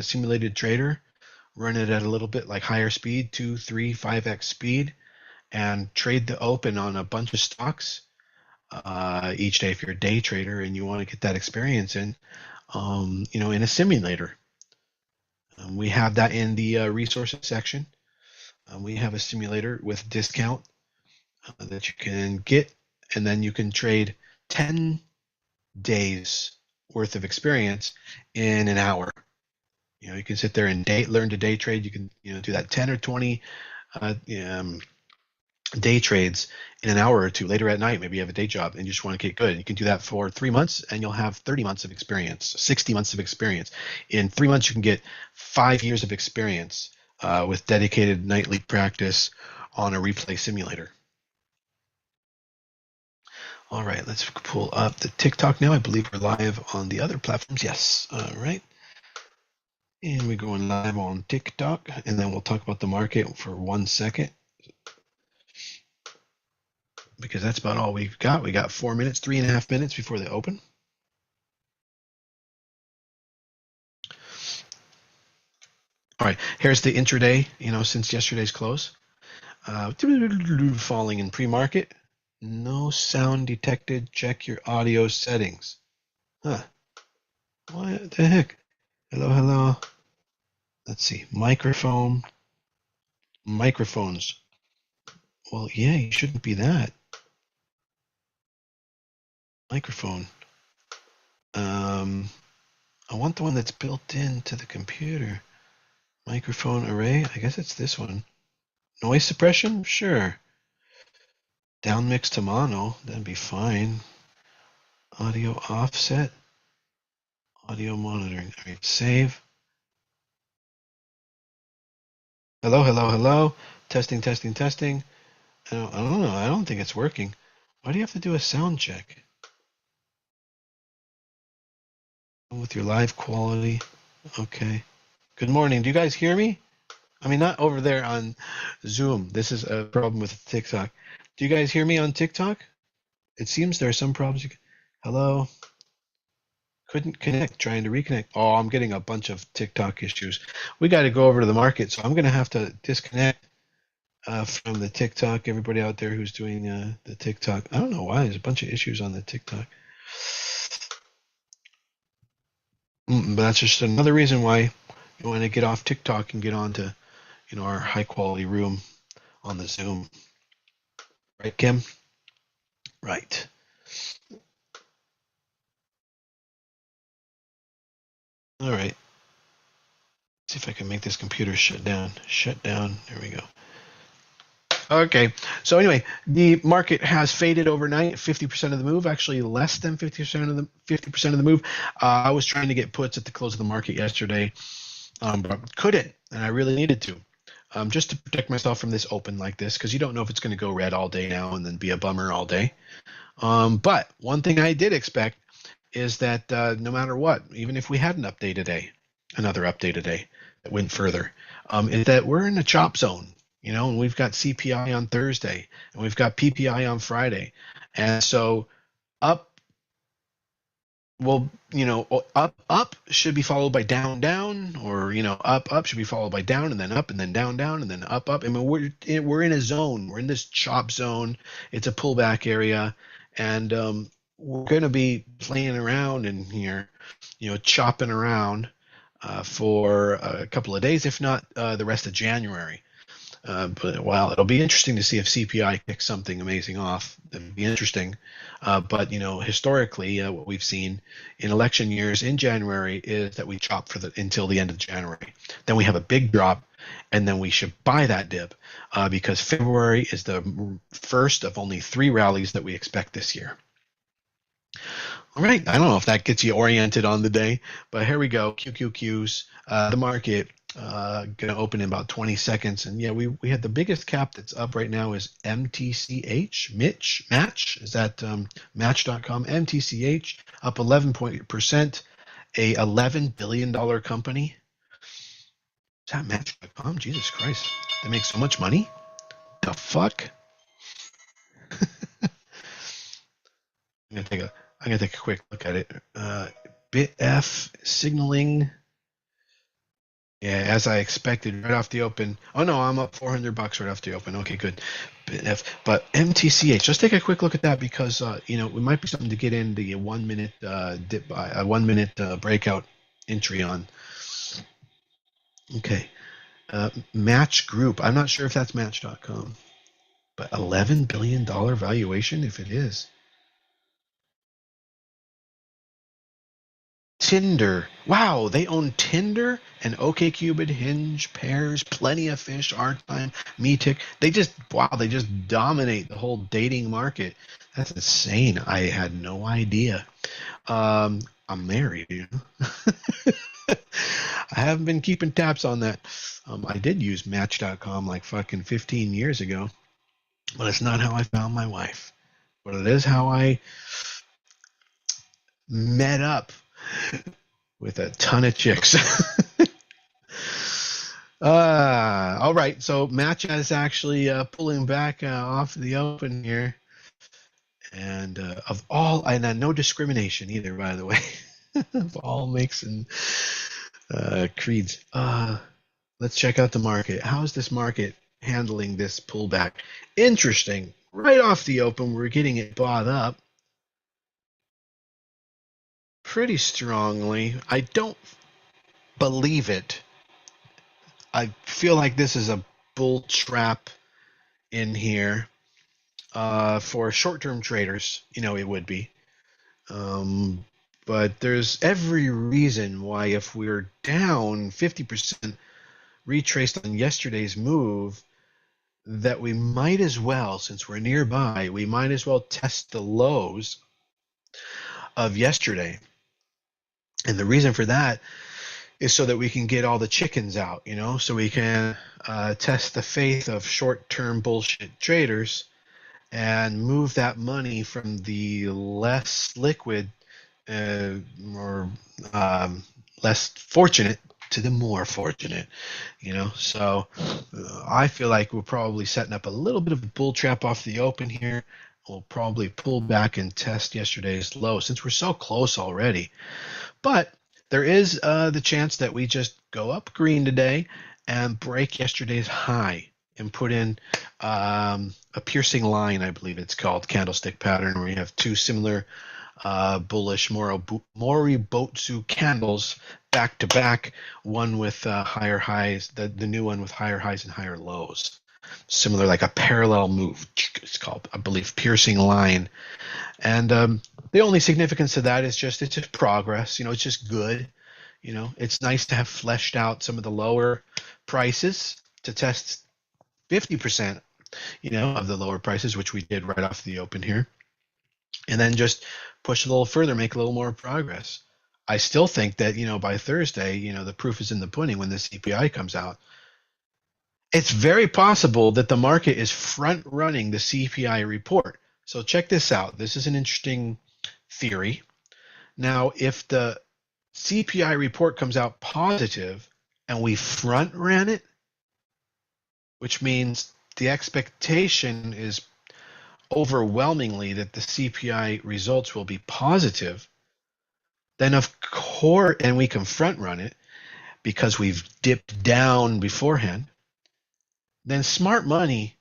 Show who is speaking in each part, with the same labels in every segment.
Speaker 1: a simulated trader, run it at a little bit like higher speed, 2, 3, 5x speed, and trade the open on a bunch of stocks each day if you're a day trader and you want to get that experience in, in a simulator. We have that in the resources section. We have a simulator with discount that you can get, and then you can trade 10 days worth of experience in an hour. You can sit there and learn to day trade. You can do that 10 or 20 day trades in an hour or two later at night. Maybe you have a day job and you just want to get good. You can do that for 3 months and you'll have 30 months of experience, 60 months of experience. In 3 months, you can get 5 years of experience with dedicated nightly practice on a replay simulator. All right, let's pull up the TikTok now. I believe we're live on the other platforms. Yes. All right. And we're going live on TikTok, and then we'll talk about the market for 1 second, because that's about all we've got. We got 4 minutes, 3.5 minutes before they open. All right, here's the intraday, since yesterday's close. Falling in pre-market. No sound detected. Check your audio settings. Huh. What the heck? Hello. Let's see. Microphones. Well, yeah, you shouldn't be that. Microphone. I want the one that's built into the computer. Microphone array. I guess it's this one. Noise suppression? Sure. Down mix to mono. That'd be fine. Audio offset. Audio monitoring. All right, save. Hello. Testing. I don't know. I don't think it's working. Why do you have to do a sound check? With your live quality. Okay. Good morning. Do you guys hear me? I mean, not over there on Zoom. This is a problem with TikTok. Do you guys hear me on TikTok? It seems there are some problems. Hello? Couldn't connect, trying to reconnect. Oh, I'm getting a bunch of TikTok issues. We got to go over to the market, so I'm going to have to disconnect from the TikTok. Everybody out there who's doing the TikTok. I don't know why. There's a bunch of issues on the TikTok. But that's just another reason why you want to get off TikTok and get on to, our high quality room on the Zoom. Right, Kim? Right. All right. See if I can make this computer shut down. There we go. Okay. So anyway, the market has faded overnight. 50% of the move, actually less than 50% of the move. I was trying to get puts at the close of the market yesterday, but couldn't, and I really needed to. Just to protect myself from this open like this, because you don't know if it's going to go red all day now and then be a bummer all day. But one thing I did expect is that no matter what, even if we had another update a day that went further, is that we're in a chop zone, and we've got CPI on Thursday and we've got PPI on Friday. And so up should be followed by down, or up should be followed by down, and then up, and then down, and then up. I mean, we're in a zone. We're in this chop zone. It's a pullback area, and we're going to be playing around in here, chopping around for a couple of days, if not the rest of January. But while it'll be interesting to see if CPI kicks something amazing off, that'd be interesting. But historically, what we've seen in election years in January is that we chop until the end of January. Then we have a big drop, and then we should buy that dip because February is the first of only 3 rallies that we expect this year. All right, I don't know if that gets you oriented on the day, but here we go. QQQs, the market. Going to open in about 20 seconds. And yeah, we had the biggest cap that's up right now is MTCH, Match. Is that Match.com? MTCH up 11%, a $11 billion company. Is that Match.com? Jesus Christ. They make so much money? The fuck? I'm gonna take a quick look at it. BitF signaling. Yeah, as I expected, right off the open. Oh no, I'm up $400 right off the open. Okay, good. But MTCH, let's take a quick look at that because it might be something to get in the 1 minute dip by a 1 minute breakout entry on. Okay, Match Group. I'm not sure if that's Match.com, but $11 billion valuation if it is. Tinder. Wow, they own Tinder and OkCupid, Hinge, Pairs, Plenty of Fish, Our Time, Meetic. They just dominate the whole dating market. That's insane. I had no idea. I'm married, I haven't been keeping tabs on that. I did use Match.com like fucking 15 years ago, but it's not how I found my wife. But it is how I met up with a ton of chicks. All right. So Match is actually pulling back off the open here, and no discrimination either, by the way, of all makes and creeds. Let's check out the market. How is this market handling this pullback? Interesting. Right off the open, we're getting it bought up pretty strongly. I don't believe it. I feel like this is a bull trap in here. For short-term traders, it would be. But there's every reason why if we're down 50% retraced on yesterday's move, that we might as well, since we're nearby, we might as well test the lows of yesterday. And the reason for that is so that we can get all the chickens out, so we can test the faith of short-term bullshit traders and move that money from the less liquid or less fortunate to the more fortunate, So I feel like we're probably setting up a little bit of a bull trap off the open here. We'll probably pull back and test yesterday's low since we're so close already. But there is the chance that we just go up green today and break yesterday's high and put in a piercing line, I believe it's called, candlestick pattern, where you have two similar bullish Moribotsu candles back to back, one with higher highs, the new one with higher highs and higher lows. Similar, like a parallel move. It's called, I believe, piercing line. And the only significance of that is it's just progress. It's just good. It's nice to have fleshed out some of the lower prices to test 50%, of the lower prices, which we did right off the open here. And then just push a little further, make a little more progress. I still think that, by Thursday, the proof is in the pudding when the CPI comes out. It's very possible that the market is front running the CPI report. So check this out. This is an interesting theory. Now, if the CPI report comes out positive and we front ran it, which means the expectation is overwhelmingly that the CPI results will be positive, then of course, and we can front run it because we've dipped down beforehand, then smart money,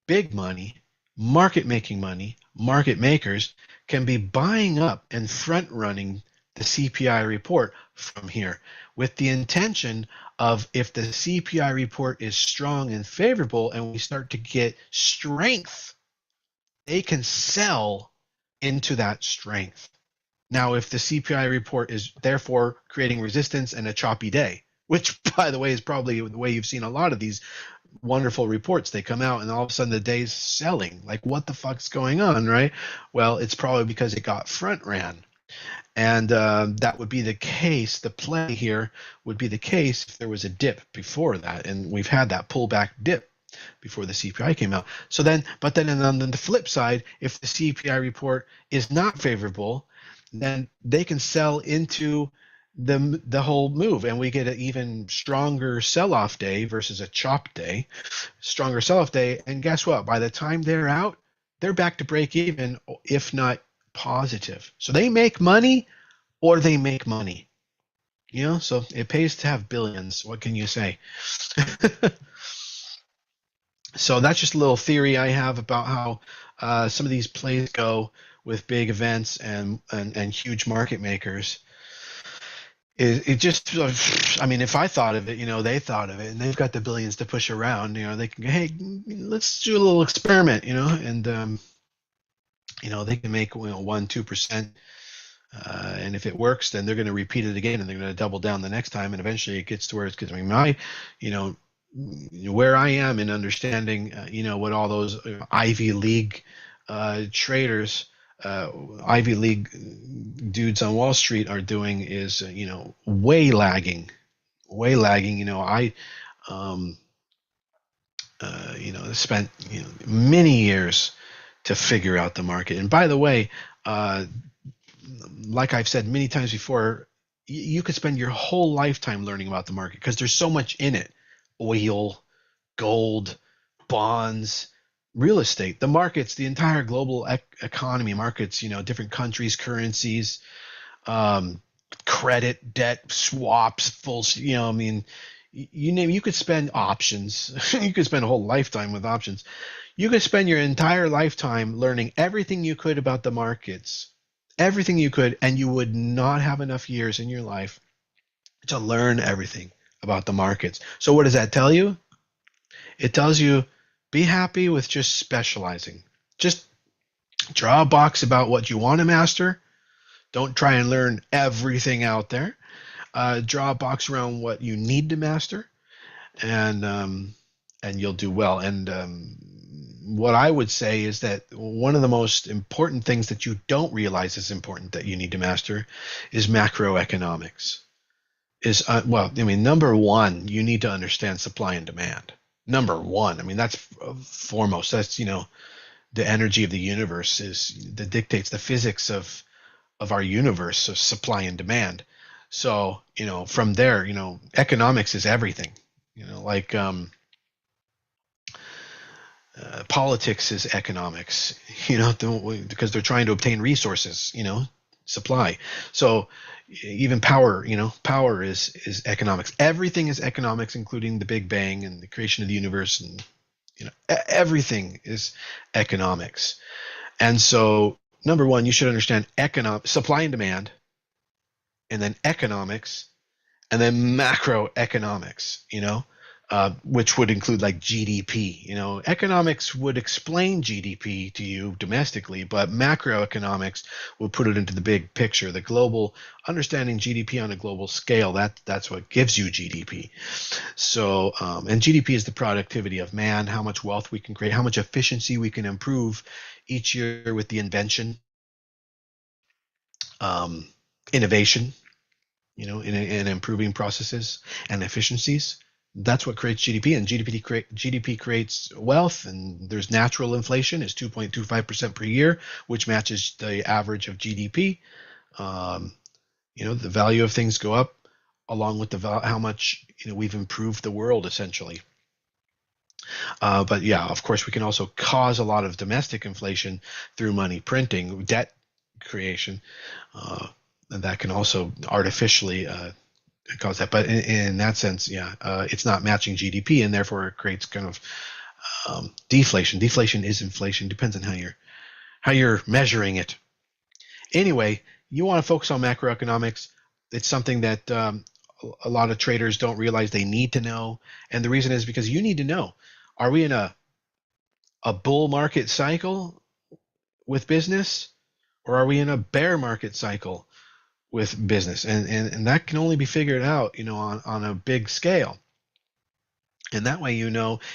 Speaker 1: big money, market making money, market makers can be buying up and front running the CPI report from here with the intention of, if the CPI report is strong and favorable and we start to get strength, they can sell into that strength. Now, if the CPI report is therefore creating resistance and a choppy day, which, by the way, is probably the way you've seen a lot of these wonderful reports. They come out and all of a sudden the day's selling. Like, what the fuck's going on, right? Well, it's probably because it got front ran. And that would be the case. The play here would be the case if there was a dip before that. And we've had that pullback dip before the CPI came out. So then, but then on the flip side, if the CPI report is not favorable, then they can sell into the whole move, and we get an even stronger sell-off day versus a chop day, stronger sell-off day. And guess what? By the time they're out, they're back to break even, if not positive. So they make money or they make money. So it pays to have billions. What can you say? So that's just a little theory I have about how some of these plays go with big events and huge market makers. It just, I mean, if I thought of it, they thought of it, and they've got the billions to push around. They can, hey, let's do a little experiment, and they can make 1-2%, and if it works, then they're going to repeat it again, and they're going to double down the next time, and eventually it gets to where it's because I mean, you know, where I am in understanding, what all those Ivy League traders, Ivy League dudes on Wall Street are doing is, way lagging, way lagging. Um, spent many years to figure out the market. And by the way, uh, like I've said many times before, you could spend your whole lifetime learning about the market because there's so much in it: oil, gold, bonds, real estate, the markets, the entire global economy, markets, different countries, currencies, um, credit, debt, swaps, full, I mean, you name, you could spend options. You could spend a whole lifetime with options. You could spend your entire lifetime learning everything you could about the markets, everything you could, and you would not have enough years in your life to learn everything about the markets. So what does that tell you? It tells you be happy with just specializing. Just draw a box about what you want to master. Don't try and learn everything out there. Draw a box around what you need to master, and you'll do well. And what I would say is that one of the most important things that you don't realize is important that you need to master is macroeconomics. Well, I mean, number one, you need to understand supply and demand. Number one, I mean, that's foremost. That's the energy of the universe is that dictates the physics of our universe, so supply and demand. So from there, economics is everything. Like politics is economics. Because they're trying to obtain resources. Supply. So even power. Power is economics. Everything is economics, including the Big Bang and the creation of the universe, and everything is economics. And so, number one, you should understand supply and demand, and then economics, and then macroeconomics. Which would include like GDP. Economics would explain GDP to you domestically, but macroeconomics would put it into the big picture, the global understanding GDP on a global scale. That's what gives you GDP. So, and GDP is the productivity of man, how much wealth we can create, how much efficiency we can improve each year with the invention, um, innovation, in improving processes and efficiencies. That's what creates GDP, and GDP creates wealth, and there's natural inflation is 2.25% per year, which matches the average of GDP. Um, the value of things go up along with how much we've improved the world essentially. But yeah, of course, we can also cause a lot of domestic inflation through money printing, debt creation, and that can also artificially cause that. But in that sense, yeah, it's not matching GDP, and therefore it creates kind of deflation. Deflation is inflation, depends on how you're measuring it. Anyway, you want to focus on macroeconomics. It's something that a lot of traders don't realize they need to know, and the reason is because you need to know: are we in a bull market cycle with business, or are we in a bear market cycle with business? And that can only be figured out, on a big scale. And that way,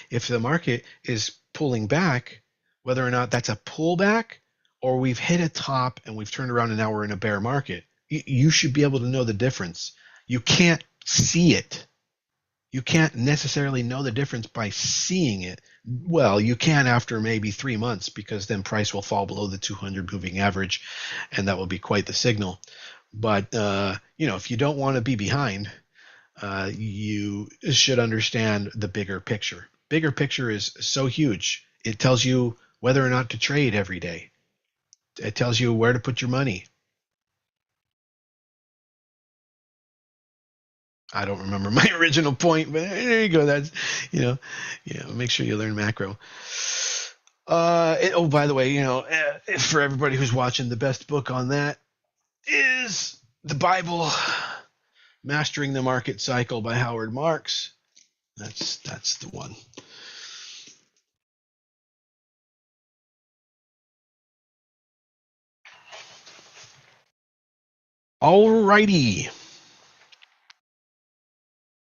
Speaker 1: if the market is pulling back, whether or not that's a pullback or we've hit a top and we've turned around and now we're in a bear market. You should be able to know the difference. You can't see it. You can't necessarily know the difference by seeing it. Well, you can after maybe 3 months, because then price will fall below the 200 moving average, and that will be quite the signal. But if you don't want to be behind, you should understand the bigger picture. Bigger picture is so huge. It tells you whether or not to trade every day. It tells you where to put your money. I don't remember my original point, but there you go. That's, you know, make sure you learn macro. Oh, by the way, for everybody who's watching, the best book on that is the Bible, Mastering the Market Cycle by Howard Marks. That's the one. Alrighty.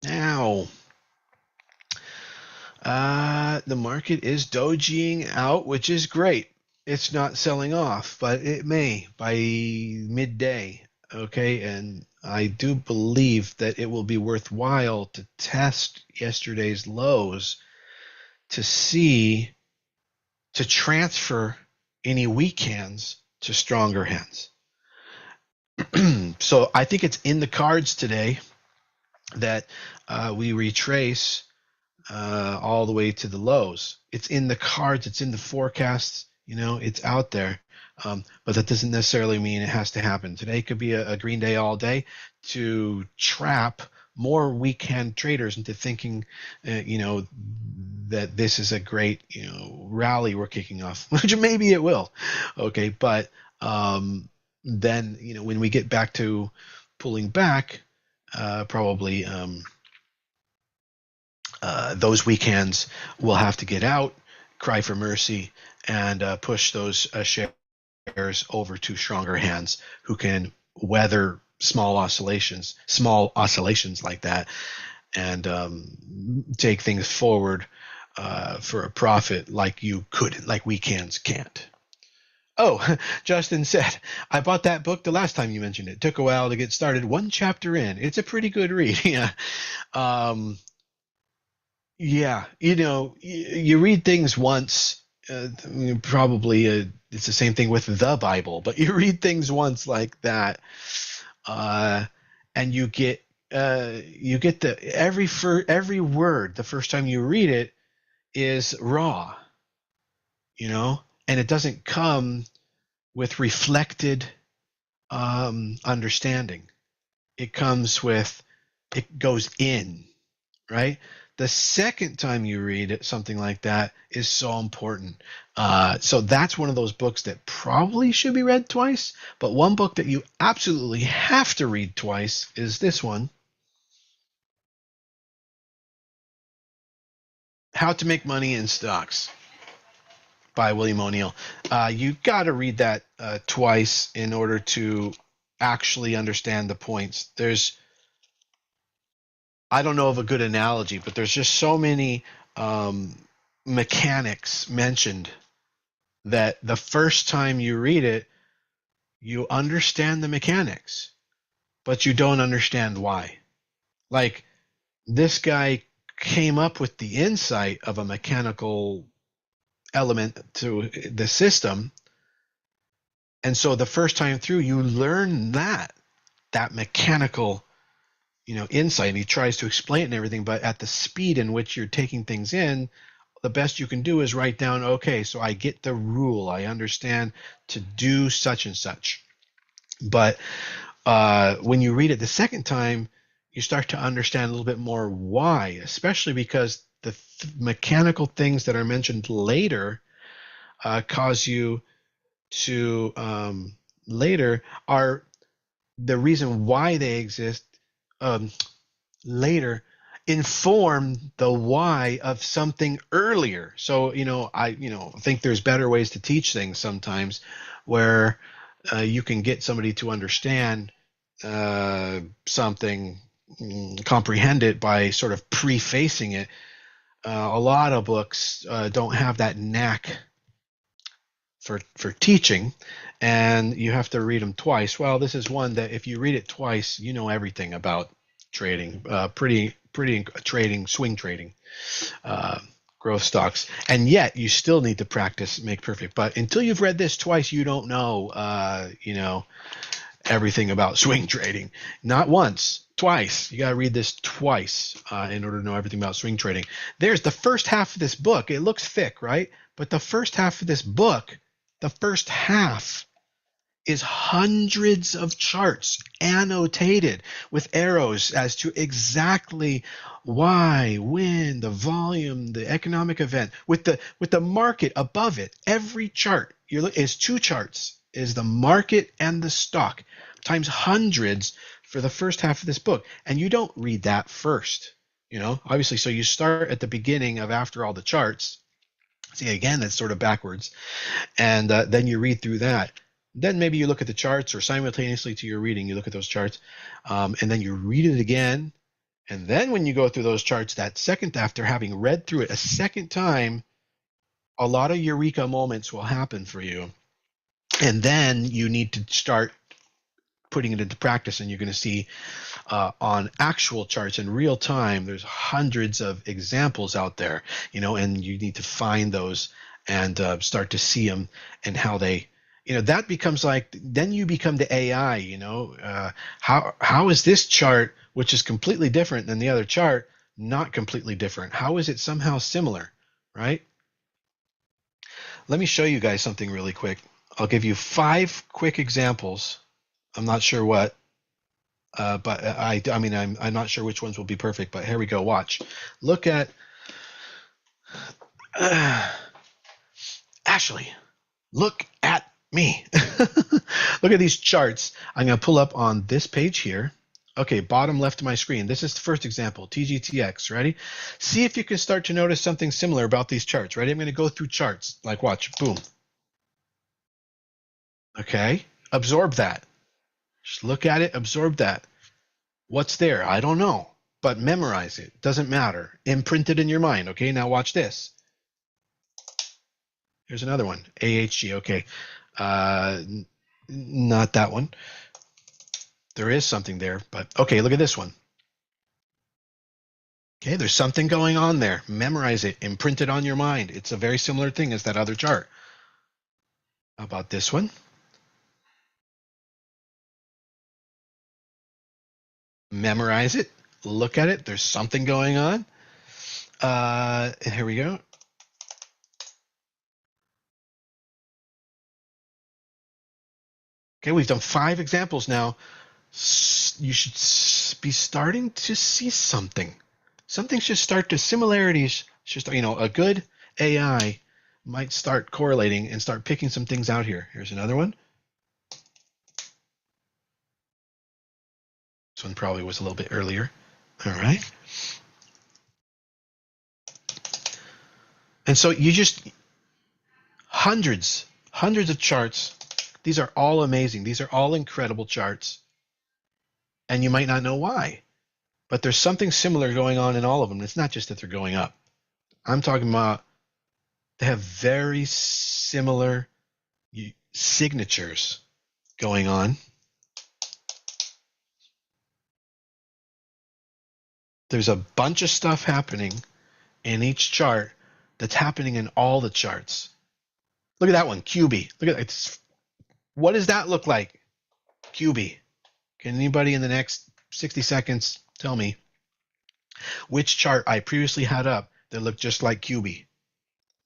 Speaker 1: Now, the market is dojiing out, which is great. It's not selling off, but it may by midday. Okay, and I do believe that it will be worthwhile to test yesterday's lows to transfer any weak hands to stronger hands. So I think it's in the cards today that we retrace all the way to the lows. It's in the cards, it's in the forecasts, it's out there. But that doesn't necessarily mean it has to happen. Today could be a green day all day to trap more weak hand traders into thinking, that this is a great, rally we're kicking off, which maybe it will. Okay, but then, when we get back to pulling back, probably those weak hands will have to get out, cry for mercy, and push those shares over to stronger hands who can weather small oscillations like that, and take things forward for a profit like you couldn't, like weak hands can't. Oh, Justin said, I bought that book the last time you mentioned it. Took a while to get started. One chapter in. It's a pretty good read. Yeah. Yeah. You read things once. Probably it's the same thing with the Bible, but you read things once like that, and you get every word the first time you read it is raw, and it doesn't come with reflected understanding. It goes in, right? The second time you read it, something like that is so important. So that's one of those books that probably should be read twice, but one book that you absolutely have to read twice is this one, How to Make Money in Stocks by William O'Neill. You got to read that twice in order to actually understand the points. I don't know of a good analogy, but there's just so many mechanics mentioned that the first time you read it, you understand the mechanics, but you don't understand why. Like, this guy came up with the insight of a mechanical element to the system, and so the first time through you learn that mechanical insight, and he tries to explain it and everything, but at the speed in which you're taking things in, the best you can do is write down, okay, so I get the rule, I understand to do such and such. But when you read it the second time, you start to understand a little bit more why, especially because the mechanical things that are mentioned later cause you to later are the reason why they exist later inform the why of something earlier. So I think there's better ways to teach things sometimes, where you can get somebody to understand something, comprehend it by sort of prefacing it. A lot of books don't have that knack for teaching, and you have to read them twice. Well, this is one that if you read it twice, you know everything about trading, pretty trading, swing trading, growth stocks, and yet you still need to practice make perfect. But until you've read this twice, you don't know everything about swing trading. Not once, twice. You got to read this twice in order to know everything about swing trading. There's the first half of this book. It looks thick, right? But the first half of this book, the first half is hundreds of charts annotated with arrows as to exactly why, when, the volume, the economic event, with the market above it. Every chart is two charts, is the market and the stock times hundreds for the first half of this book. And you don't read that first, obviously. So you start at the beginning of after all the charts. See, again, that's sort of backwards. And then you read through that. Then maybe you look at the charts, or simultaneously to your reading, you look at those charts, and then you read it again. And then when you go through those charts, that second, after having read through it a second time, a lot of eureka moments will happen for you. And then you need to start putting it into practice, and you're going to see on actual charts in real time, there's hundreds of examples out there, and you need to find those and start to see them and how they, that becomes like, then you become the AI. How is this chart, which is completely different than the other chart, not completely different? How is it somehow similar, right? Let me show you guys something really quick. I'll give you 5 quick examples. I'm not sure what, but I'm not sure which ones will be perfect, but here we go. Watch. Look at Ashley. Look at me. Look at these charts. I'm going to pull up on this page here. Okay, bottom left of my screen. This is the first example, TGTX. Ready? See if you can start to notice something similar about these charts. Ready? I'm going to go through charts. Like, watch. Boom. Okay. Absorb that. Just look at it. Absorb that. What's there? I don't know. But memorize it. Doesn't matter. Imprint it in your mind. Okay, now watch this. Here's another one. AHG. Okay. Not that one. There is something there, but okay, look at this one. Okay, there's something going on there. Memorize it. Imprint it on your mind. It's a very similar thing as that other chart. How about this one? Memorize it. Look at it. There's something going on. Here we go. Okay, we've done 5 examples now. You should be starting to see something. Something should start to, similarities should start, a good AI might start correlating and start picking some things out here. Here's another one. This one probably was a little bit earlier. All right. And so you just, hundreds of charts. These are all amazing. These are all incredible charts. And you might not know why, but there's something similar going on in all of them. It's not just that they're going up. I'm talking about they have very similar signatures going on. There's a bunch of stuff happening in each chart that's happening in all the charts. Look at that one, QB. Look at it. What does that look like? QB. Can anybody in the next 60 seconds tell me which chart I previously had up that looked just like QB?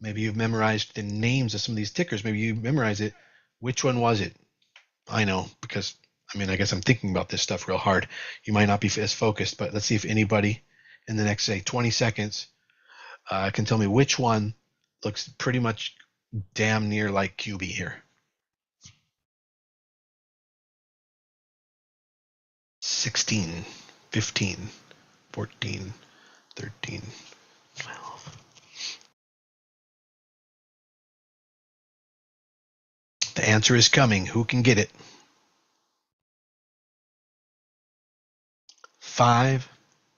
Speaker 1: Maybe you've memorized the names of some of these tickers. Maybe you memorize it. Which one was it? I know, because I guess I'm thinking about this stuff real hard. You might not be as focused, but let's see if anybody in the next, say, 20 seconds can tell me which one looks pretty much damn near like QB here. 16, 15, 14, 13, 12. The answer is coming. Who can get it? 5,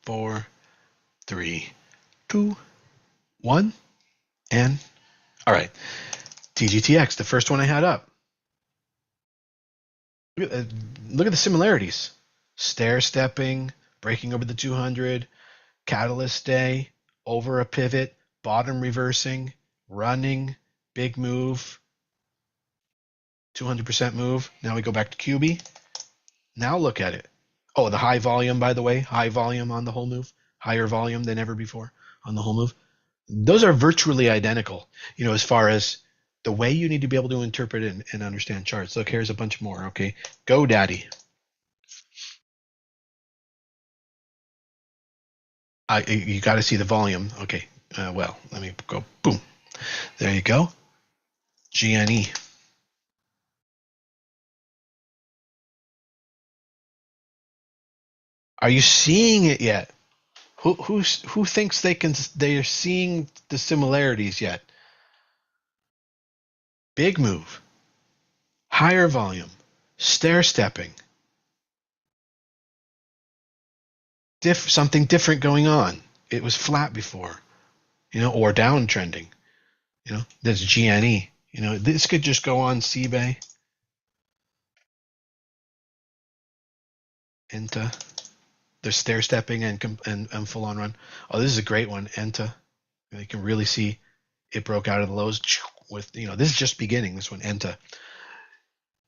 Speaker 1: 4, 3, 2, 1, and all right. TGTX, the first one I had up. Look at the similarities. Stair-stepping, breaking over the 200, catalyst day, over a pivot, bottom reversing, running, big move, 200% move. Now we go back to QB. Now look at it. Oh, the high volume, by the way, high volume on the whole move, higher volume than ever before on the whole move. Those are virtually identical, as far as the way you need to be able to interpret and understand charts. Look, here's a bunch more. Okay, GoDaddy. You got to see the volume. Okay, well, let me go. Boom. There you go. GNE. Are you seeing it yet? Who thinks they're seeing the similarities yet? Big move, higher volume, stair stepping, something different going on. It was flat before, or downtrending. That's GNE. This could just go on CBay. Enta. They're stair stepping and full on run. Oh, this is a great one. Enta. You can really see it broke out of the lows with, this is just beginning. This one, Enta.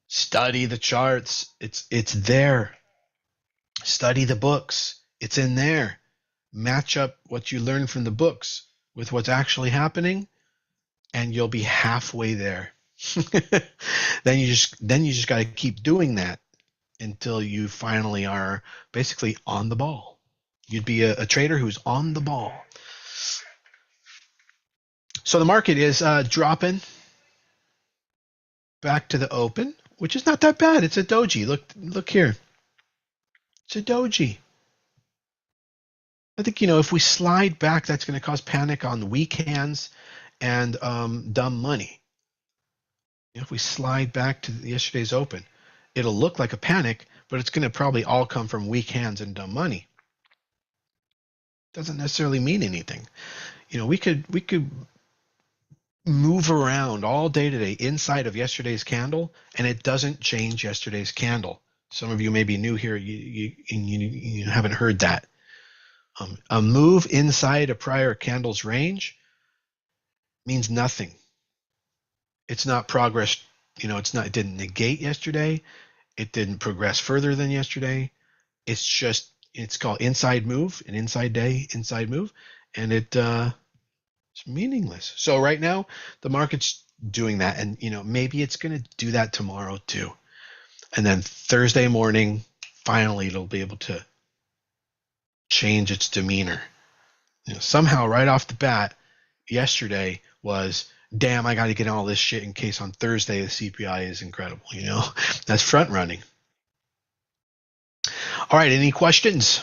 Speaker 1: Study the charts. It's there. Study the books. It's in there. Match up what you learn from the books with what's actually happening, and you'll be halfway there. Then you just got to keep doing that until you finally are basically on the ball. You'd be a trader who's on the ball. So the market is dropping back to the open, which is not that bad. It's a doji. Look here. It's a doji. I think, if we slide back, that's going to cause panic on weak hands and dumb money. If we slide back to yesterday's open, it'll look like a panic, but it's going to probably all come from weak hands and dumb money. Doesn't necessarily mean anything. We could move around all day today inside of yesterday's candle, and it doesn't change yesterday's candle. Some of you may be new here, you haven't heard that. A move inside a prior candle's range means nothing. It's not progress. It didn't negate yesterday. It didn't progress further than yesterday. It's called inside move, an inside day, inside move, and it's meaningless. So right now, the market's doing that, and maybe it's going to do that tomorrow too. And then Thursday morning, finally, it'll be able to change its demeanor. Somehow, right off the bat, yesterday was, damn, I got to get all this shit in case on Thursday the CPI is incredible. That's front running. All right, any questions?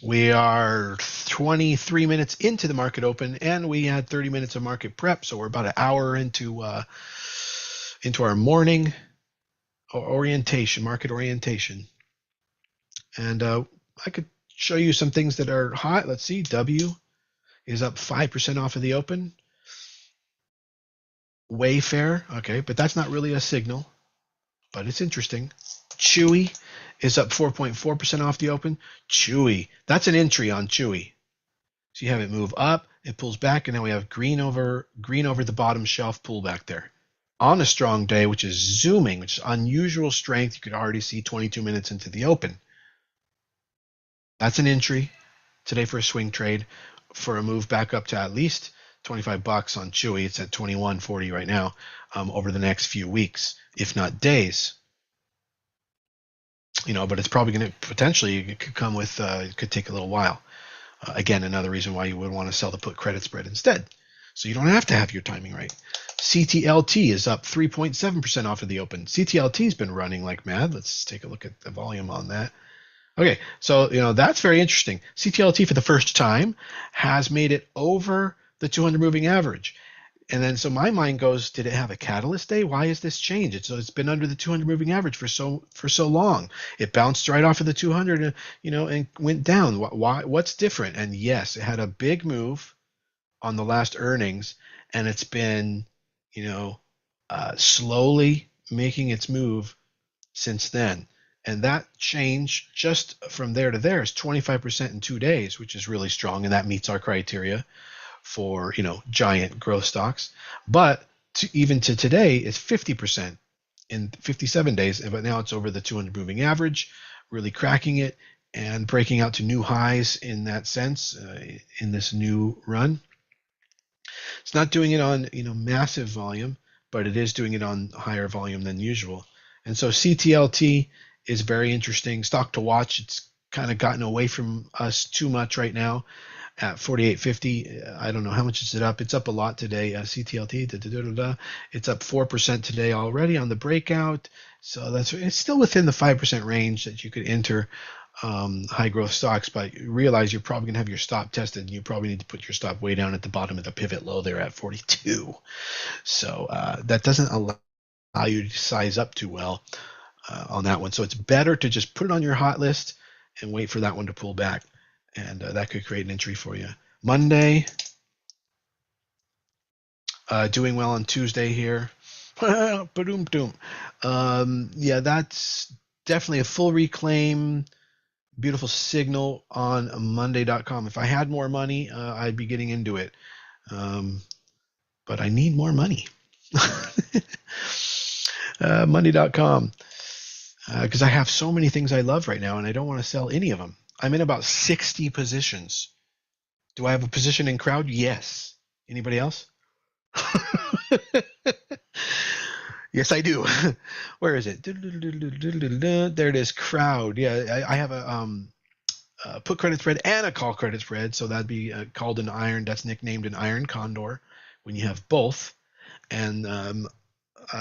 Speaker 1: We are 23 minutes into the market open, and we had 30 minutes of market prep, so we're about an hour into our morning market orientation. And I could show you some things that are hot. Let's see, W is up 5% off of the open. Wayfair, okay, but that's not really a signal, but it's interesting. Chewy is up 4.4% off the open. Chewy, that's an entry on Chewy. So you have it move up, it pulls back, and now we have green over the bottom shelf pullback there. On a strong day, which is zooming, which is unusual strength, you could already see 22 minutes into the open. That's an entry today for a swing trade for a move back up to at least $25 on Chewy. It's at $21.40 right now, over the next few weeks, if not days. But it's probably going to potentially, it could come with, it could take a little while. Again, another reason why you would want to sell the put credit spread instead. So you don't have to have your timing right. CTLT is up 3.7% off of the open. CTLT's been running like mad. Let's take a look at the volume on that. Okay, so that's very interesting. CTLT for the first time has made it over the 200 moving average. And then so my mind goes, did it have a catalyst day? Why is this changed? So it's been under the 200 moving average for so long. It bounced right off of the 200, and went down. Why? What's different? And yes, it had a big move on the last earnings, and it's been, slowly making its move since then. And that change just from there to there is 25% in 2 days, which is really strong, and that meets our criteria for giant growth stocks. But even to today, it's 50% in 57 days, but now it's over the 200 moving average, really cracking it and breaking out to new highs in that sense, in this new run. It's not doing it on, massive volume, but it is doing it on higher volume than usual. And so CTLT is very interesting stock to watch. It's kind of gotten away from us too much right now at 48.50. I don't know how much is it up. It's up a lot today. CTLT, it's up 4% today already on the breakout. So it's still within the 5% range that you could enter high growth stocks, but realize you're probably going to have your stop tested, and you probably need to put your stop way down at the bottom of the pivot low there at 42. So that doesn't allow you to size up too well on that one. So it's better to just put it on your hot list and wait for that one to pull back, and that could create an entry for you. Monday, doing well on Tuesday here. Yeah, that's definitely a full reclaim. Beautiful signal on Monday.com. If I had more money, I'd be getting into it. But I need more money. Monday.com. Because I have so many things I love right now, and I don't want to sell any of them. I'm in about 60 positions. Do I have a position in crowd? Yes. Anybody else? Yes, I do. Where is it? There it is, crowd. Yeah, I have a put credit spread and a call credit spread, so that'd be called an iron. That's nicknamed an iron condor when you have both. And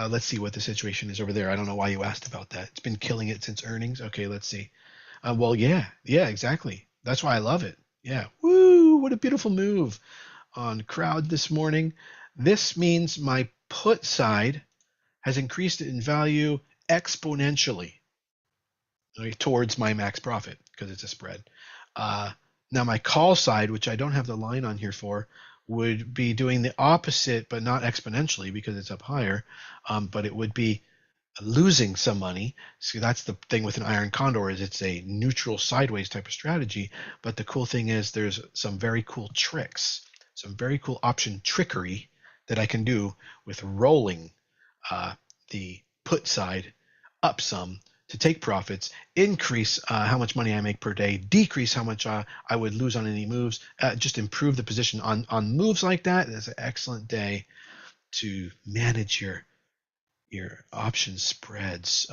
Speaker 1: let's see what the situation is over there. I don't know why you asked about that. It's been killing it since earnings. Okay, let's see. Well, yeah, exactly. That's why I love it. Yeah, woo! What a beautiful move on crowd this morning. This means my put side has increased in value exponentially, okay, towards my max profit because it's a spread. Now my call side, which I don't have the line on here for, would be doing the opposite, but not exponentially because it's up higher, but it would be losing some money. So that's the thing with an iron condor, is it's a neutral sideways type of strategy. But the cool thing is there's some very cool tricks, some very cool option trickery that I can do with rolling the put side up some to take profits, increase how much money I make per day, decrease how much I would lose on any moves, just improve the position on moves like that. It's an excellent day to manage your option spreads.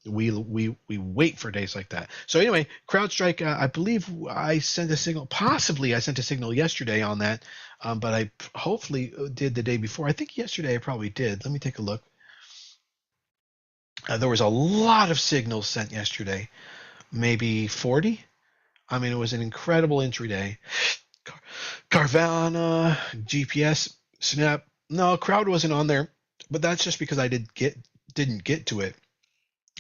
Speaker 1: We wait for days like that. So anyway, CrowdStrike, I believe I sent a signal, possibly I sent a signal yesterday on that, but I hopefully did the day before. I think yesterday I probably did. Let me take a look. There was a lot of signals sent yesterday, maybe 40. I mean, it was an incredible entry day. Carvana, GPS, Snap. No, Crowd wasn't on there, but that's just because I didn't get to it.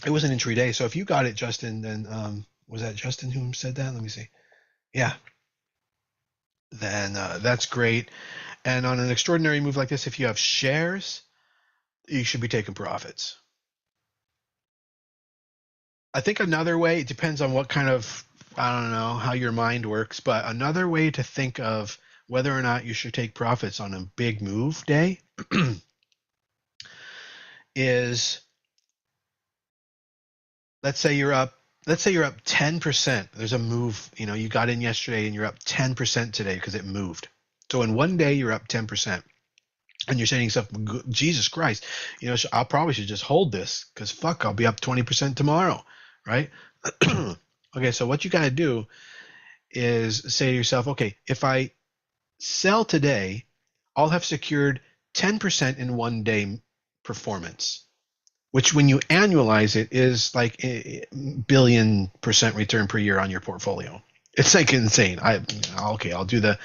Speaker 1: It was an entry day. So if you got it, Justin, then was that Justin who said that? Let me see. Yeah. Then that's great. And on an extraordinary move like this, if you have shares, you should be taking profits. I think another way, it depends on what kind of, I don't know how your mind works, but another way to think of whether or not you should take profits on a big move day is, let's say you're up 10%. There's a move, you got in yesterday and you're up 10% today because it moved. So in one day you're up 10%. And you're saying to yourself, Jesus Christ, I probably should just hold this because fuck, I'll be up 20% tomorrow, right? Okay, so what you got to do is say to yourself, okay, if I sell today, I'll have secured 10% in one day performance, which when you annualize it is like a billion % return per year on your portfolio. It's like insane. I'll do the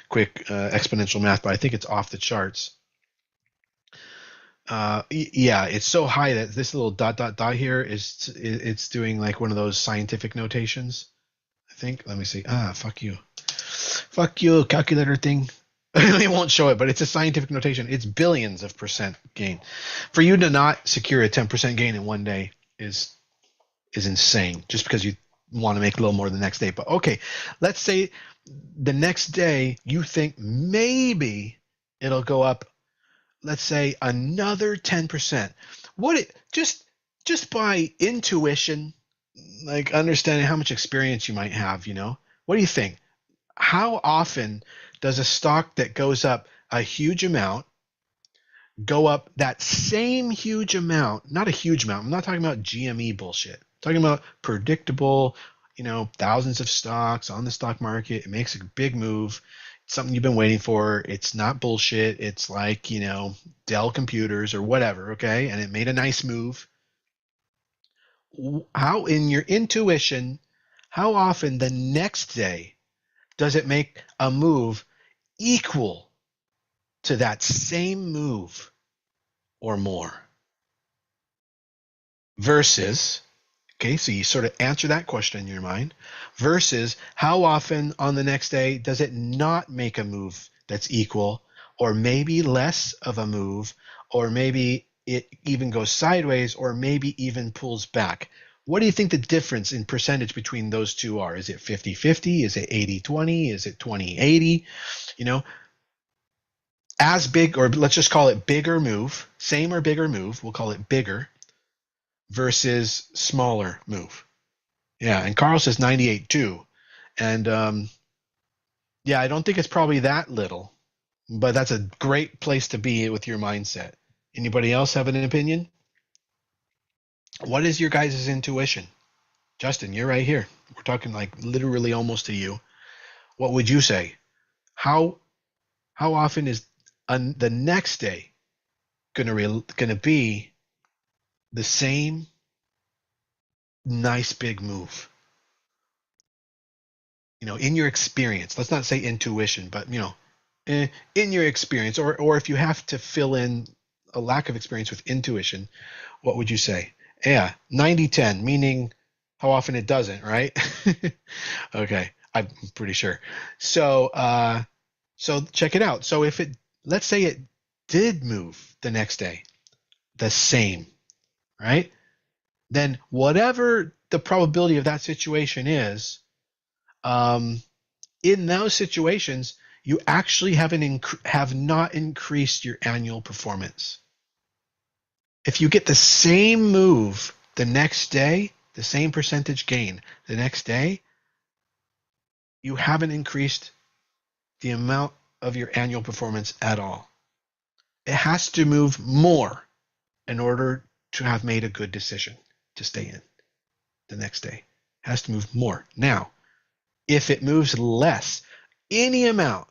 Speaker 1: quick exponential math, but I think it's off the charts. Yeah, it's so high that this little ... here it's doing like one of those scientific notations, I think. Let me see. Fuck you, calculator thing. It won't show it, but it's a scientific notation. It's billions of % gain. For you to not secure a 10% gain in one day is insane, just because you want to make a little more the next day. But okay, let's say the next day you think maybe it'll go up, let's say another 10%. Just by intuition, like understanding how much experience you might have, what do you think? How often does a stock that goes up a huge amount, go up that same huge amount, not a huge amount. I'm not talking about GME bullshit. I'm talking about predictable, thousands of stocks on the stock market. It makes a big move. It's something you've been waiting for. It's not bullshit. It's like, Dell computers or whatever, okay? And it made a nice move. How, in your intuition, how often the next day does it make a move equal to that same move or more? Versus, okay, so you sort of answer that question in your mind, versus how often on the next day does it not make a move that's equal, or maybe less of a move, or maybe it even goes sideways, or maybe even pulls back? What do you think the difference in percentage between those two are? Is it 50-50? Is it 80-20? Is it 20-80? As big, or let's just call it bigger move, same or bigger move, we'll call it bigger, versus smaller move. Yeah, and Carl says 98 too. And yeah, I don't think it's probably that little, but that's a great place to be with your mindset. Anybody else have an opinion? What is your guys' intuition? Justin, you're right here. We're talking like literally almost to you. What would you say? How often is the next day gonna be the same nice big move? In your experience, let's not say intuition, but in your experience, or if you have to fill in a lack of experience with intuition, what would you say? Yeah, 90-10, meaning how often it doesn't, right? Okay, I'm pretty sure. So check it out. So let's say it did move the next day, the same, right? Then whatever the probability of that situation is, in those situations, you actually have not increased your annual performance. If you get the same move the next day, the same percentage gain the next day, you haven't increased the amount of your annual performance at all. It has to move more in order to have made a good decision to stay in the next day. It has to move more. Now, if it moves less, any amount,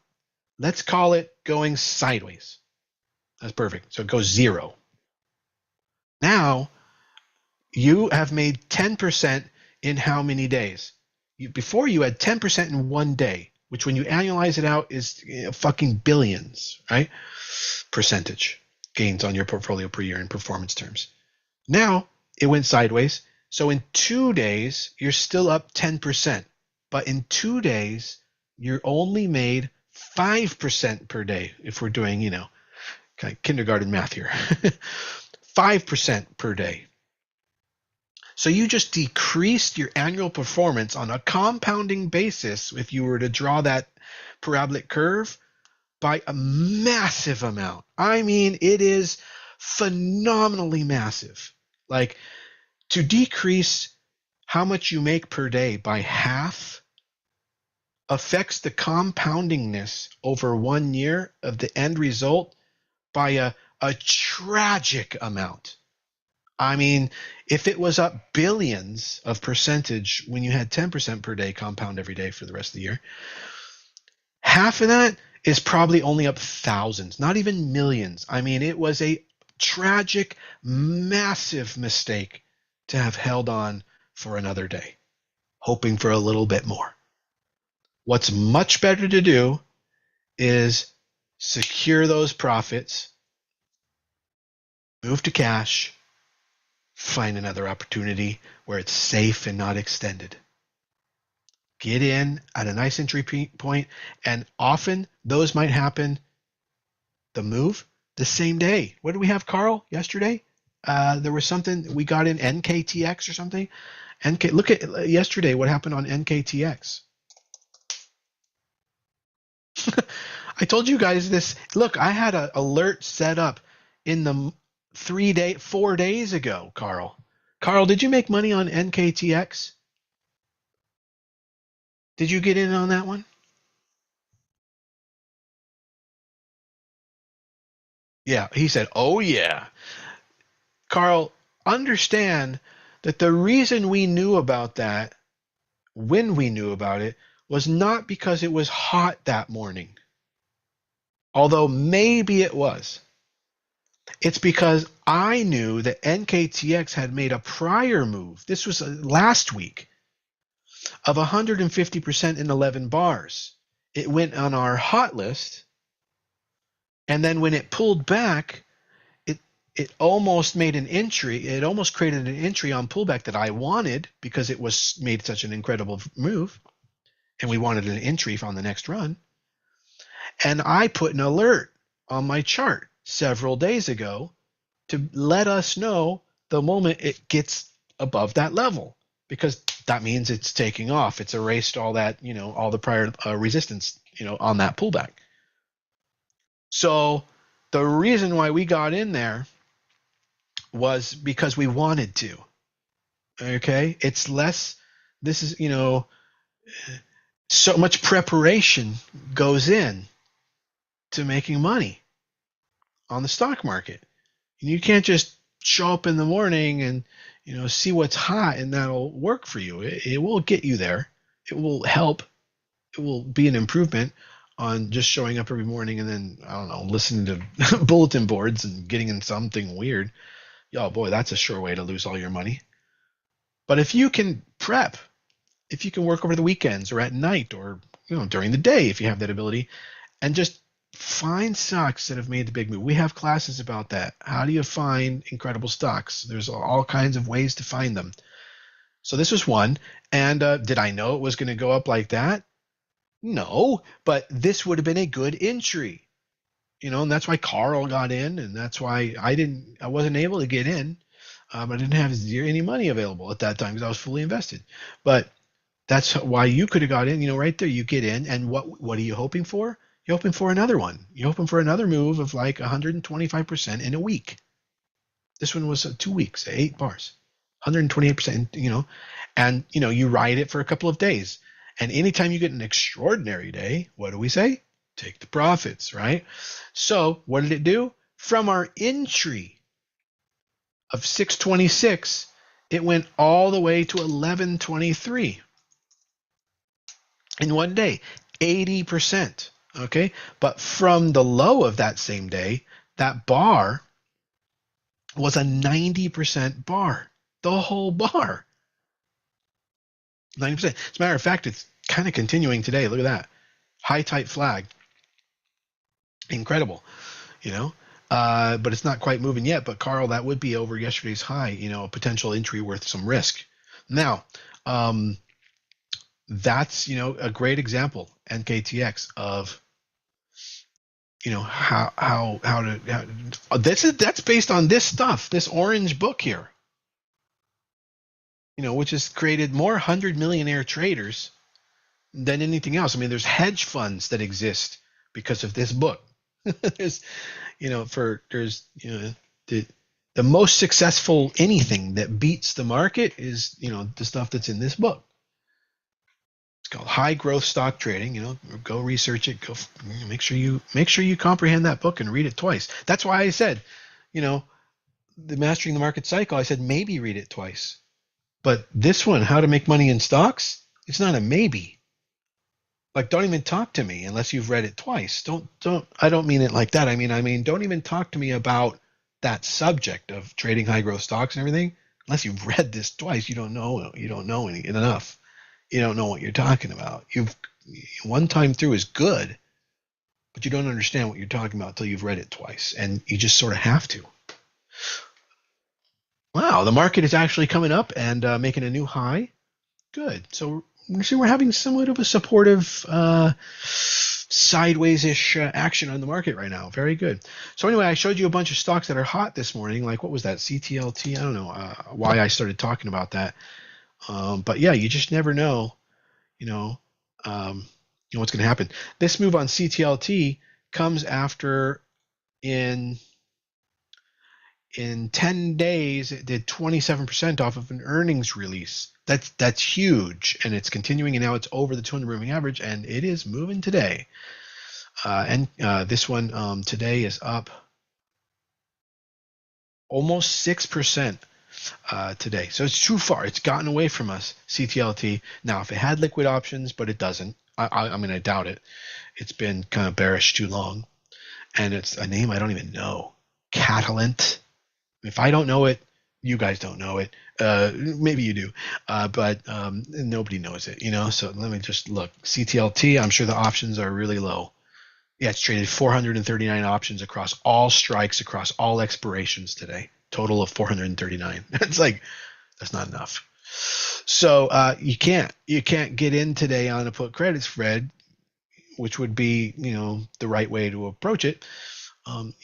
Speaker 1: let's call it going sideways. That's perfect. So it goes 0. Now, you have made 10% in how many days? Before you had 10% in one day, which when you annualize it out is fucking billions, right? Percentage gains on your portfolio per year in performance terms. Now, it went sideways. So in 2 days, you're still up 10%. But in 2 days, you're only made 5% per day if we're doing, kind of kindergarten math here. 5% per day. So you just decreased your annual performance on a compounding basis, if you were to draw that parabolic curve, by a massive amount. I mean, it is phenomenally massive. Like, to decrease how much you make per day by half affects the compoundingness over 1 year of the end result by a tragic amount. I mean, if it was up billions of percentage when you had 10% per day compound every day for the rest of the year, half of that is probably only up thousands, not even millions. I mean, it was a tragic, massive mistake to have held on for another day, hoping for a little bit more. What's much better to do is secure those profits, move to cash, find another opportunity where it's safe and not extended. Get in at a nice entry point, and often those might happen, the move, the same day. What did we have, Carl, yesterday? There was something, we got in NKTX or something. Look at yesterday, what happened on NKTX. I told you guys this. Look, I had an alert set up in the 4 days ago, Carl. Carl, did you make money on NKTX? Did you get in on that one? Yeah, he said, "Oh yeah." Carl, understand that the reason we knew about that, when we knew about it, was not because it was hot that morning, although maybe it was. It's because I knew that NKTX had made a prior move. This was last week of 150% in 11 bars. It went on our hot list, and then when it pulled back, it it almost made an entry. It almost created an entry on pullback that I wanted because it was made such an incredible move, and we wanted an entry on the next run. And I put an alert on my chart several days ago to let us know the moment it gets above that level, because that means it's taking off. It's erased all that, all the prior resistance, on that pullback. So the reason why we got in there was because we wanted to. Okay. It's less, this is, so much preparation goes in to making money on the stock market. You can't just show up in the morning and see what's hot and that'll work for you. It will get you there. It will help. It will be an improvement on just showing up every morning and then, I don't know, listening to bulletin boards and getting in something weird. Oh boy, that's a sure way to lose all your money. But if you can prep, if you can work over the weekends or at night or during the day, if you have that ability, and just find stocks that have made the big move. We have classes about that. How do you find incredible stocks? There's all kinds of ways to find them. So this was one. And did I know it was going to go up like that? No, but this would have been a good entry. And that's why Carl got in, and that's why I wasn't able to get in. I didn't have any money available at that time because I was fully invested. But that's why you could have got in, right there. You get in, and what are you hoping for? You're hoping for another one. You're hoping for another move of like 125% in a week. This one was 2 weeks, 8 bars, 128%, and you ride it for a couple of days. And anytime you get an extraordinary day, what do we say? Take the profits, right? So what did it do? From our entry of 626, it went all the way to 1123 in one day, 80%. Okay. But from the low of that same day, that bar was a 90% bar, the whole bar. 90%. As a matter of fact, it's kind of continuing today. Look at that. High tight flag. Incredible, but it's not quite moving yet. But Carl, that would be over yesterday's high, a potential entry worth some risk. Now, that's, a great example, NKTX, of how that's based on this stuff, this orange book here, which has created more 100 millionaire traders than anything else. I mean, there's hedge funds that exist because of this book. there's the most successful anything that beats the market is the stuff that's in this book. It's called High Growth Stock Trading. Go research it. Go make sure you comprehend that book and read it twice. That's why I said, the Mastering the Market Cycle. I said maybe read it twice, but this one, How to Make Money in Stocks, it's not a maybe. Like, don't even talk to me unless you've read it twice. I don't mean it like that. I mean, don't even talk to me about that subject of trading high growth stocks and everything unless you've read this twice. You don't know enough. You don't know what you're talking about. One time through is good, but you don't understand what you're talking about until you've read it twice, and you just sort of have to. Wow, the market is actually coming up and making a new high. Good. So we're having somewhat of a supportive sideways-ish action on the market right now. Very good. So anyway, I showed you a bunch of stocks that are hot this morning. Like, what was that? CTLT? I don't know why I started talking about that. But yeah, you just never know, what's going to happen. This move on CTLT comes after in 10 days, it did 27% off of an earnings release. That's huge, and it's continuing, and now it's over the 200 moving average, and it is moving today. And this one today is up almost 6% today. So it's too far. It's gotten away from us, CTLT. Now, if it had liquid options, but it doesn't, I mean, I doubt it. It's been kind of bearish too long. And it's a name I don't even know. Catalent. If I don't know it, you guys don't know it. Maybe you do, but nobody knows it, So let me just look. CTLT, I'm sure the options are really low. Yeah, it's traded 439 options across all strikes, across all expirations today. Total of 439. It's like, that's not enough. So you can't get in today on a put credit spread, which would be, the right way to approach it.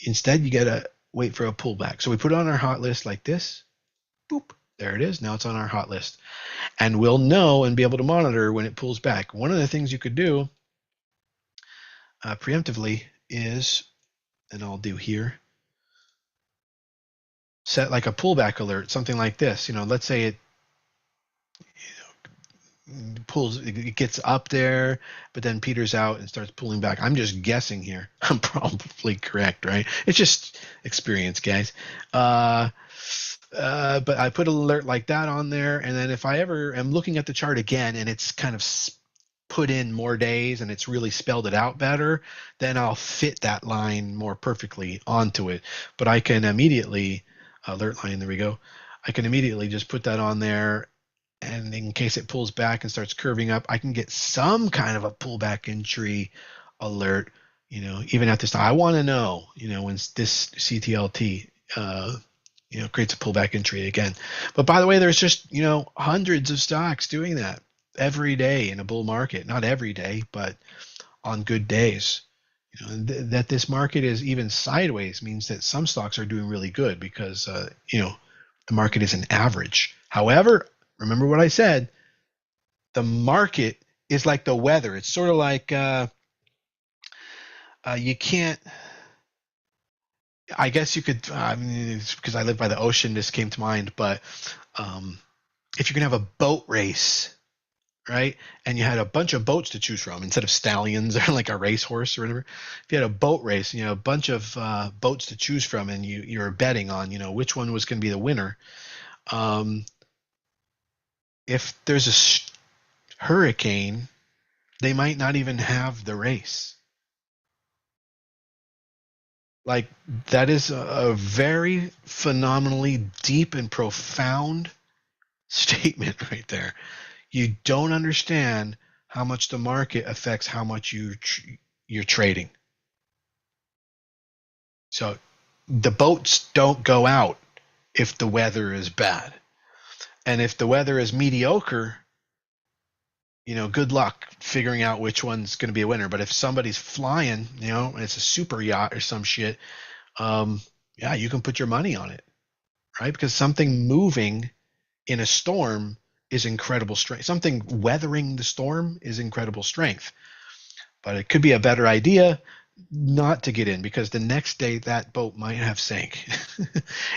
Speaker 1: Instead, you got to wait for a pullback. So we put it on our hot list like this. Boop. There it is. Now it's on our hot list. And we'll know and be able to monitor when it pulls back. One of the things you could do preemptively is, and I'll do here, set like a pullback alert, something like this. Let's say it pulls, it gets up there, but then peters out and starts pulling back. I'm just guessing here. I'm probably correct, right? It's just experience, guys. But I put an alert like that on there, and then if I ever am looking at the chart again and it's kind of put in more days and it's really spelled it out better, then I'll fit that line more perfectly onto it. But I can immediately, alert line, there we go. I can immediately just put that on there, and in case it pulls back and starts curving up, I can get some kind of a pullback entry alert, even at this time. I want to know, when this CTLT, creates a pullback entry again. But by the way, there's just, hundreds of stocks doing that every day in a bull market. Not every day, but on good days. That this market is even sideways means that some stocks are doing really good because, the market is an average. However, remember what I said, the market is like the weather. It's sort of like you can't, I guess you could, it's because I live by the ocean, this came to mind, but if you're going to have a boat race, right, and you had a bunch of boats to choose from instead of stallions or like a racehorse or whatever, if you had a boat race, a bunch of boats to choose from, and you were betting on, which one was going to be the winner, if there's a hurricane, they might not even have the race. Like, that is a very phenomenally deep and profound statement right there. You don't understand how much the market affects how much you're trading. So the boats don't go out if the weather is bad. And if the weather is mediocre, good luck figuring out which one's going to be a winner. But if somebody's flying, and it's a super yacht or some shit, yeah, you can put your money on it, right? Because something moving in a storm is incredible strength. Something weathering the storm is incredible strength. But it could be a better idea not to get in, because the next day that boat might have sank.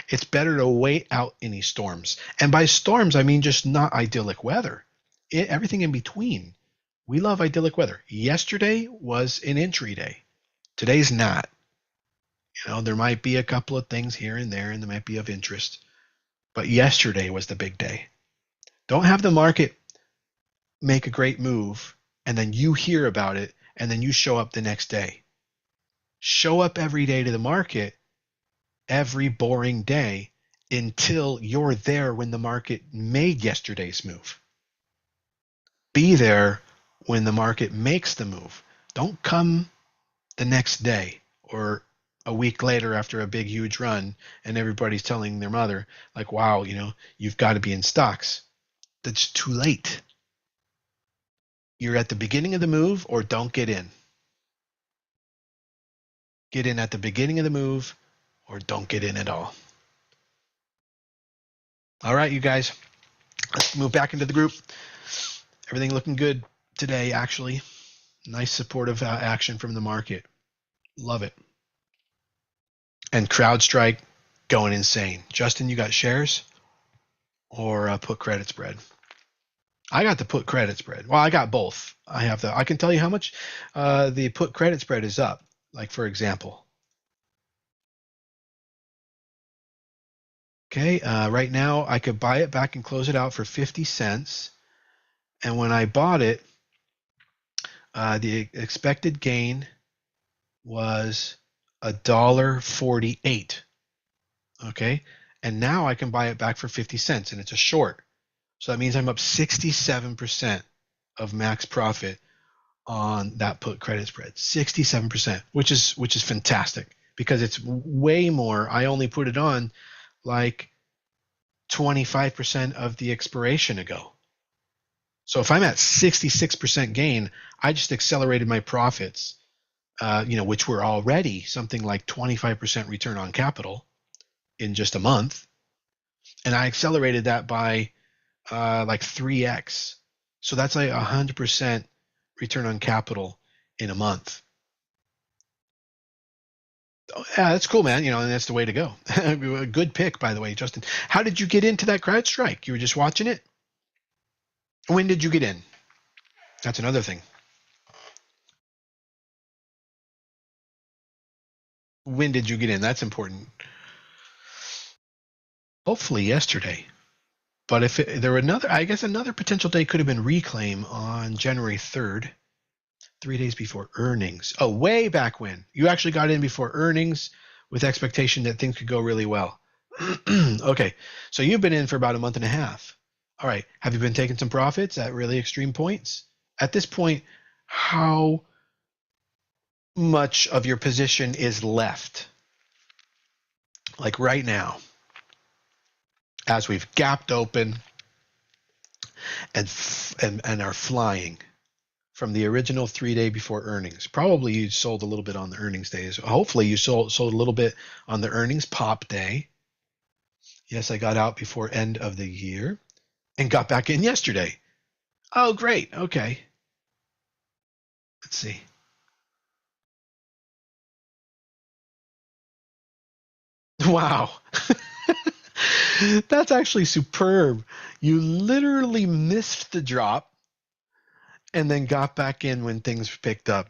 Speaker 1: It's better to wait out any storms. And by storms, I mean just not idyllic weather. Everything in between. We love idyllic weather. Yesterday was an entry day. Today's not. There might be a couple of things here and there, and they might be of interest. But yesterday was the big day. Don't have the market make a great move, and then you hear about it, and then you show up the next day. Show up every day to the market, every boring day, until you're there when the market made yesterday's move. Be there when the market makes the move. Don't come the next day or a week later after a big, huge run and everybody's telling their mother, like, wow, you've got to be in stocks. That's too late. You're at the beginning of the move, or don't get in. Get in at the beginning of the move, or don't get in at all. All right, you guys, let's move back into the group. Everything looking good today, actually. Nice supportive action from the market. Love it. And CrowdStrike going insane. Justin, you got shares or put credit spread? I got the put credit spread. Well, I got both. I can tell you how much the put credit spread is up. Like, for example, Okay, right now I could buy it back and close it out for 50 cents. And when I bought it, the expected gain was $1.48. Okay, and now I can buy it back for 50 cents, and it's a short. So that means I'm up 67% of max profit on that put credit spread. 67%, which is fantastic because it's way more. I only put it on like 25% of the expiration ago. So if I'm at 66% gain, I just accelerated my profits, which were already something like 25% return on capital in just a month. And I accelerated that by like 3x. So that's like 100% return on capital in a month. Oh, yeah, that's cool, man. And that's the way to go. A good pick, by the way, Justin. How did you get into that CrowdStrike? You were just watching it? When did you get in? That's another thing. When did you get in? That's important. Hopefully yesterday. But if there were I guess another potential day could have been Reclaim on January 3rd, 3 days before earnings. Oh, way back when. You actually got in before earnings with expectation that things could go really well. Okay, so you've been in for about a month and a half. All right, have you been taking some profits at really extreme points? At this point, how much of your position is left? Like right now, as we've gapped open and are flying from the original 3 day before earnings. Probably you sold a little bit on the earnings days. Hopefully you sold a little bit on the earnings pop day. Yes, I got out before end of the year and got back in yesterday. Oh, great. Okay. Let's see. Wow. That's actually superb. You literally missed the drop and then got back in when things picked up.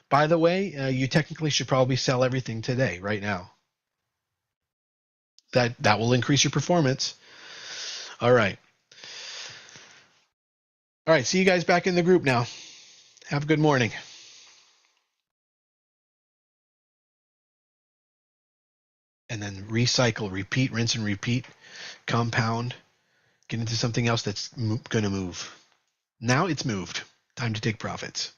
Speaker 1: By the way, you technically should probably sell everything today, right now. That will increase your performance. All right. All right. See you guys back in the group now. Have a good morning. And then recycle, repeat, rinse and repeat, compound, get into something else that's going to move. Now it's moved. Time to take profits.